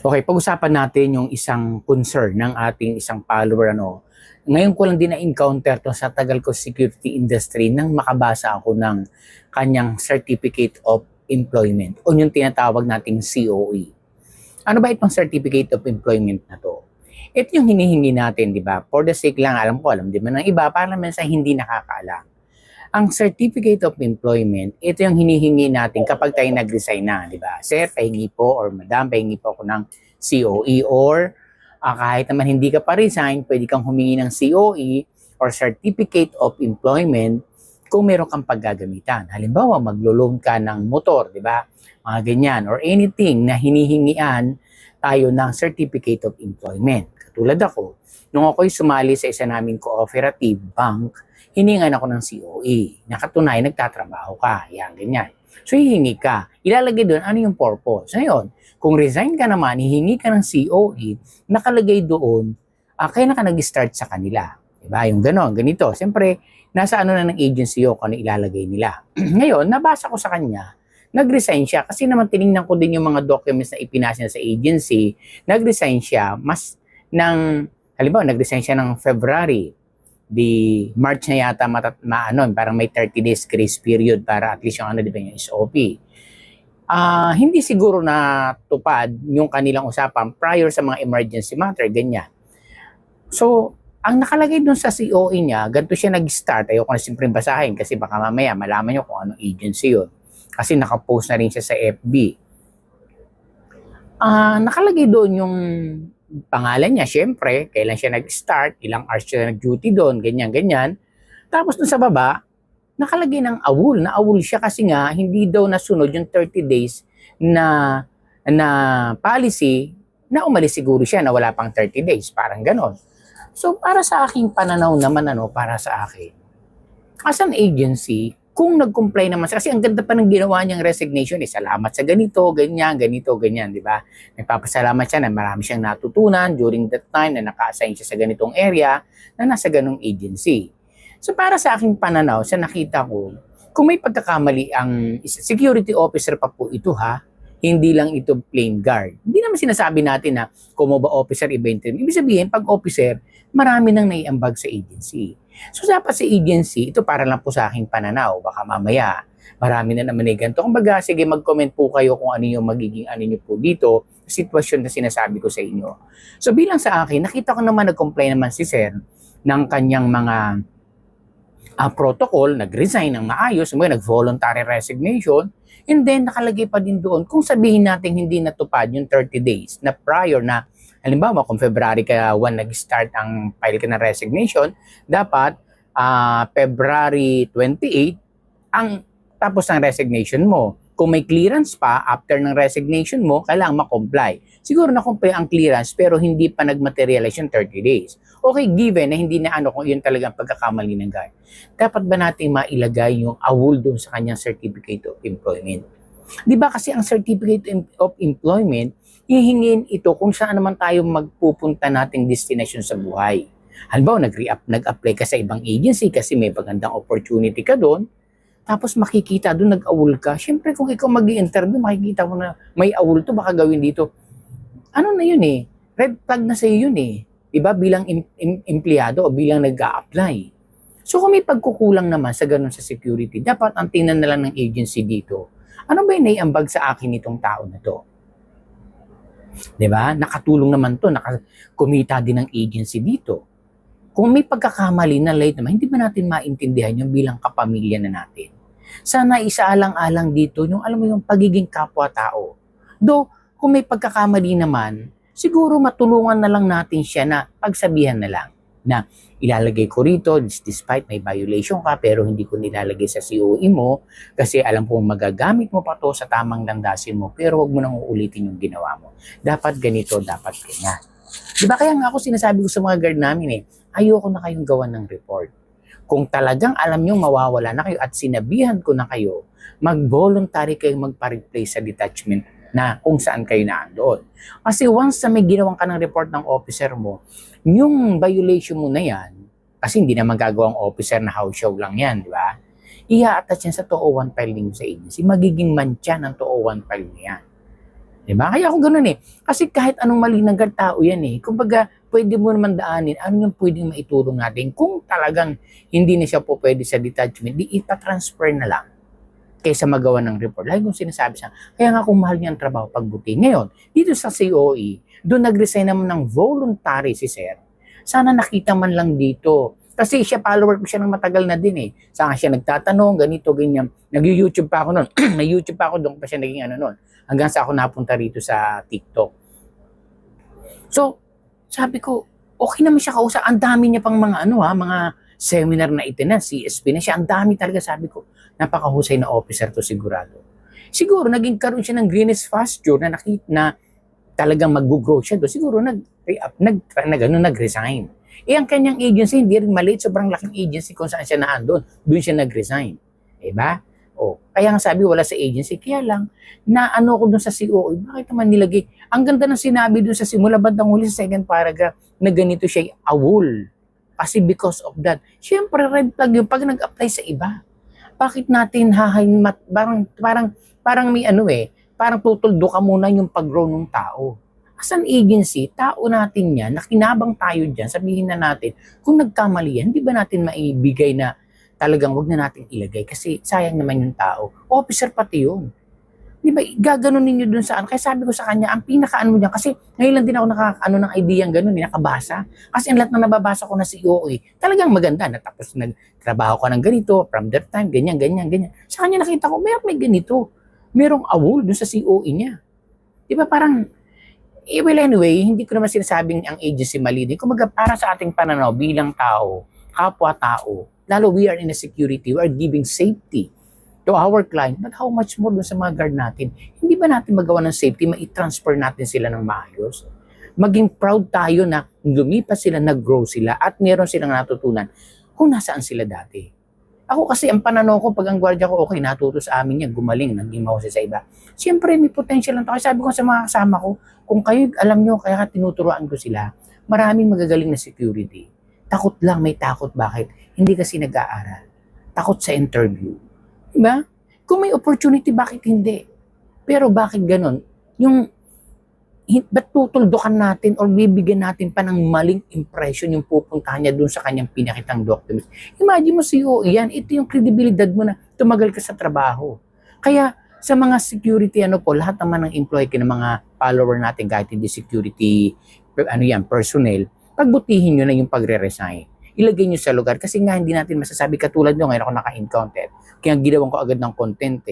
Okay, pag-usapan natin yung isang concern ng ating isang follower. Ngayon ko lang din na-encounter to sa tagal ko sa security industry nang makabasa ako ng kanyang Certificate of Employment o yung tinatawag nating COE. Ano ba itong Certificate of Employment na to? Ito yung hinihingi natin, di ba? For the sake lang, alam din man ng iba, para naman sa hindi nakakaalam. Ang Certificate of Employment, ito yung hinihingi natin kapag tayo nag-resign na, di ba? Sir, pahingi po, or madam, pahingi po ako ng COE, or kahit naman hindi ka pa resign, pwede kang humingi ng COE or Certificate of Employment kung meron kang paggagamitan. Halimbawa, maglo-loan ka ng motor, di ba? Mga ganyan, or anything na hinihingian tayo ng Certificate of Employment. Katulad ako, nung ako'y sumali sa isa naming cooperative bank, hiningan ako ng COE. Nakatunay, nagtatrabaho ka. Yan, ganyan. So, hihingi ka. Ilalagay doon, ano yung purpose? Ngayon, kung resign ka naman, hihingi ka ng COE, nakalagay doon, kaya ka nag-start sa kanila. Diba? Yung ganon, ganito. Siyempre, nasa ano na ng agency o kung ano ilalagay nila. Ngayon, nabasa ko sa kanya, nag-resign siya. Kasi naman tinignan ko din yung mga documents na ipinasa niya sa agency. Nag-resign siya, halimbawa, nag-resign siya ng February. Di March na yata parang may 30 days grace period para at least yung di ba, yung SOP. Hindi siguro na tupad yung kanilang usapan prior sa mga emergency matter, ganyan. So, ang nakalagay dun sa COE niya, ganito siya nag-start. Ayoko na simpleng basahin kasi baka mamaya malaman nyo kung anong agency yun. Kasi nakapost na rin siya sa FB. Nakalagay doon yung pangalan niya, syempre, kailan siya nag-start, ilang hours siya nag-duty doon, ganyan-ganyan. Tapos dun sa baba, nakalagay ng awol. Na-awol siya kasi nga, hindi daw nasunod yung 30 days na policy na umalis siguro siya na wala pang 30 days. Parang ganon. So, para sa aking pananaw naman, para sa akin, as an agency, kung nag-comply naman, kasi ang ganda pa ng ginawa niyang resignation, salamat sa ganito, ganyan, di ba? Nagpapasalamat siya na marami siyang natutunan during that time na naka-assign siya sa ganitong area na nasa ganong agency. So para sa aking pananaw, sa nakita ko, kung may pagkakamali ang security officer pa po ito hindi lang ito plain guard. Hindi naman sinasabi natin na kung ba officer, iba yung term. Ibig sabihin, pag officer, marami nang naiambag sa agency. So dapat sa agency, ito para lang po sa aking pananaw. Baka mamaya, marami na naman ganito. Kumbaga, sige, mag-comment po kayo kung ano yung magiging ano nyo po dito, sitwasyon na sinasabi ko sa inyo. So bilang sa akin, nakita ko naman nag-comply naman si Sir ng kanyang mga protocol, nag-resign ng maayos, nag-voluntary resignation, and then nakalagay pa din doon, kung sabihin natin hindi natupad yung 30 days na prior na, halimbawa kung February ka 1 nag-start ang file ka ng resignation, dapat February 28 ang tapos ng resignation mo. Kung may clearance pa after ng resignation mo, kailangan ma-comply. Siguro na-comply ang clearance pero hindi pa nag-materialize yung 30 days. Okay, given na hindi na kung yun talagang pagkakamali ng guy. Dapat ba natin mailagay yung awol doon sa kanyang Certificate of Employment? Di ba kasi ang Certificate of Employment, hihingin ito kung saan naman tayo magpupunta nating destination sa buhay. Halimbawa, nag-apply ka sa ibang agency kasi may magandang opportunity ka doon, tapos makikita doon nag-awol ka. Siyempre kung ikaw mag-i-interview, makikita mo na may awol to, baka gawin dito. Ano na yun red flag na sa yun Diba? Bilang empleyado o bilang nag-a-apply. So kung may pagkukulang naman sa ganun sa security, dapat ang tingnan na lang ng agency dito. Ano ba yung naiambag sa akin itong tao na to? Diba? Nakatulong naman to, nakakumita din ng agency dito. Kung may pagkakamali na late naman, hindi ba natin maintindihan yung bilang kapamilya na natin? Sana isaalang-alang dito yung alam mo yung pagiging kapwa-tao. Though, kung may pagkakamali naman, siguro matulungan na lang natin siya na pagsabihan na lang na ilalagay ko rito despite may violation ka pero hindi ko nilalagay sa COE mo kasi alam kong magagamit mo pa to sa tamang landasin mo pero wag mo nang uulitin yung ginawa mo. Dapat ganito, dapat ganyan. Diba kaya nga ako sinasabi ko sa mga guard namin ayoko na kayong gawan ng report. Kung talagang alam nyo mawawala na kayo at sinabihan ko na kayo, mag-voluntary kayong magpa-replace sa detachment na kung saan kayo naandoon. Kasi once na may ginawan ka ng report ng officer mo, yung violation mo na yan, kasi hindi naman gagawang officer na house show lang yan, di ba? I-attach yan sa 201 file ninyo sa agency. Magiging mantya ng 201 file niya. Diba? Kaya ako ganun eh. Kasi kahit anong mali ng tao yan eh. Kumbaga, pwede mo naman daanin, ano yung pwedeng maitulong natin. Kung talagang hindi na siya po pwede sa detachment, di ipa-transfer na lang kaysa magawa ng report. Lagi kong sinasabi siya, kaya nga kung mahal niya ang trabaho, pagbuti. Ngayon, dito sa COE, doon nag-resign naman ng voluntary si Sir. Sana nakita man lang dito. Kasi siya, follower ko siya ng matagal na din eh. Saan siya nagtatanong, ganito, ganyan. Nag-YouTube pa ako noon. Nag-YouTube pa ako doon pa siya naging ano noon. Hanggang sa ako napunta rito sa TikTok. So, sabi ko, okay naman siya kausap. Ang dami niya pang mga mga seminar na itinan, CSP na siya. Ang dami talaga, sabi ko. Napakahusay na officer to sigurado. Siguro, naging karoon siya ng greenest pasture na nakita na talagang mag-grow siya doon. Siguro, nag-resign. Ang kanyang agency, hindi rin maliit. Sobrang laking agency kung saan siya naandun. Doon siya nag-resign. Diba? Kaya nga sabi, wala sa agency. Kaya lang, ko dun sa COE, bakit naman nilagay? Ang ganda ng sinabi dun sa simula, bandang huli sa second paragraph, na ganito siya awol. Kasi because of that. Siyempre, red flag yung pag nag-apply sa iba. Bakit natin parang may parang tutuldo ka muna yung pag-grow ng tao. As an agency, tao natin yan, nakinabang tayo dyan, sabihin na natin, kung nagkamali yan, di ba natin maibigay na talagang wag na natin ilagay kasi sayang naman yung tao. Officer pati yun. Di ba, gaganon ninyo dun saan? Kaya sabi ko sa kanya, ang pinakaano mo dyan, kasi ngayon lang din ako nakakaano ng idea ganun, nakabasa. Kasi ang lahat na nababasa ko na COE, talagang maganda. Natapos nagtrabaho ka ng ganito, from that time, ganyan. Sa kanya nakita ko, may ganito. Merong awol dun sa COE niya. Di ba parang, well anyway, hindi ko naman sinasabing ang agency mali din. Kumaga para sa ating pananaw bilang tao, kapwa-tao, lalo we are in a security, we are giving safety to our client, but how much more dun sa mga guard natin? Hindi ba natin magawa ng safety, mai-transfer natin sila ng maayos? Maging proud tayo na lumipas sila, nag-grow sila, at meron silang natutunan kung nasaan sila dati. Ako kasi, ang pananaw ko, pag ang gwardiya ko, okay, natuto sa amin yan, gumaling, naging mahusay sa iba. Siyempre, may potential lang tayo. Sabi ko sa mga kasama ko, kung kayo, alam nyo, kaya tinuturuan ko sila, maraming magagaling na security. Takot lang, may takot. Bakit? Hindi kasi nag-aaral. Takot sa interview. Diba? Kung may opportunity, bakit hindi? Pero bakit ganon? Ba't tutuldukan natin or bibigyan natin pa ng maling impression yung pupuntahan niya dun sa kanyang pinakitang documents? Imagine mo COE yan, ito yung credibility mo na tumagal ka sa trabaho. Kaya sa mga security, lahat naman ng employee ng mga follower natin, kahit hindi security, personnel, pagbutihin nyo na yung pagre-resign. Ilagay nyo sa lugar kasi nga hindi natin masasabi katulad nyo, ngayon ako naka-encounter. Kaya ginawan ko agad ng content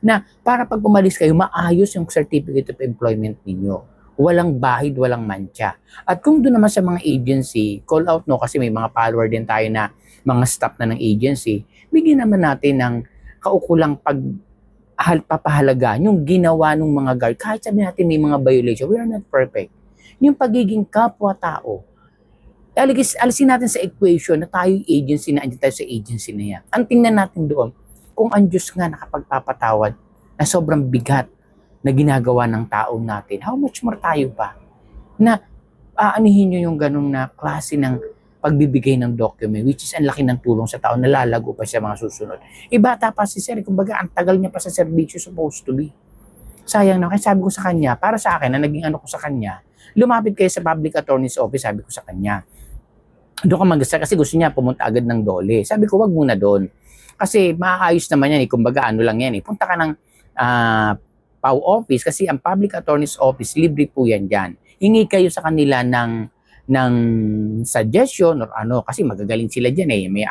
na para pag umalis kayo, maayos yung certificate of employment ninyo. Walang bahid, walang mancha. At kung doon naman sa mga agency, call out kasi may mga follower din tayo na mga staff na ng agency, bigyan naman natin ng kaukulang papahalagaan yung ginawa ng mga guard. Kahit sabihin natin may mga violation, we are not perfect. Yung pagiging kapwa-tao, alisin natin sa equation na tayo agency na andyan tayo sa agency na yan. Ang tingnan natin doon, kung ang Diyos nga nakapagpapatawad na sobrang bigat na ginagawa ng tao natin, how much more tayo pa na aanihin nyo yung ganong na klase ng pagbibigay ng document, which is ang laki ng tulong sa tao, nalalago pa siya mga susunod. Bata pa si Sir, kumbaga ang tagal niya pa sa serbisyo supposed to be. Sayang na, kaya sabi ko sa kanya, para sa akin, na naging ko sa kanya, lumapit kayo sa public attorney's office, sabi ko sa kanya. Doon ka mag-start kasi gusto niya pumunta agad ng DOLE. Sabi ko, wag muna doon. Kasi maayos naman yan, kumbaga lang yan. Punta ka ng PAW office kasi ang public attorney's office, libre po yan dyan. Hingi kayo sa kanila ng suggestion or kasi magagaling sila dyan may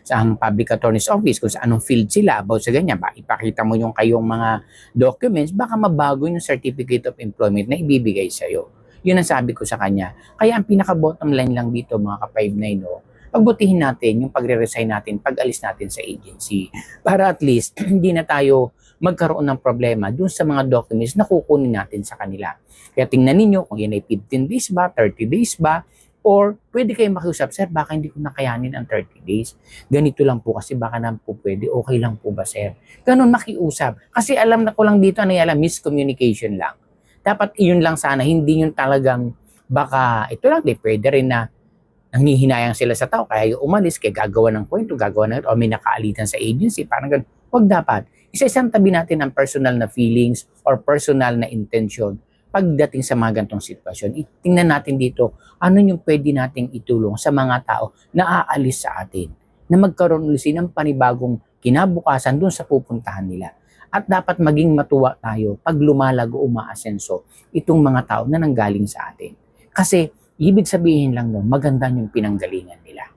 sa public attorney's office kung sa anong field sila about sa ganyan, ipakita mo yung kayong mga documents, baka mabago yung certificate of employment na ibibigay sa'yo. Yun ang sabi ko sa kanya. Kaya ang pinaka-bottom line lang dito mga ka-5-9, pagbutihin natin yung pagre-resign natin, pag-alis natin sa agency. Para at least hindi na tayo magkaroon ng problema dun sa mga documents na kukunin natin sa kanila. Kaya tingnan ninyo kung yan ay 15 days ba, 30 days ba, or pwede kayong makiusap, Sir, baka hindi ko nakayanin ang 30 days. Ganito lang po kasi baka naman po pwede, okay lang po ba, Sir? Ganun makiusap. Kasi alam na ko lang dito, miscommunication lang. Dapat yun lang sana, hindi yun talagang baka, ito lang, pwede rin na nanghihinayang sila sa tao, kaya yung umalis, kaya gagawa ng kwento, gagawa ng, o may nakaalitan sa agency, parang ganun. Huwag dapat. isa-isang tabi natin ang personal na feelings or personal na intention pagdating sa mga gantong sitwasyon. Tingnan natin dito, ano yung pwede nating itulong sa mga tao na aalis sa atin, na magkaroon ulit ng panibagong kinabukasan dun sa pupuntahan nila. At dapat maging matuwa tayo pag lumalago, umaasenso itong mga tao na nanggaling sa atin. Kasi ibig sabihin lang nun, maganda yung pinanggalingan nila.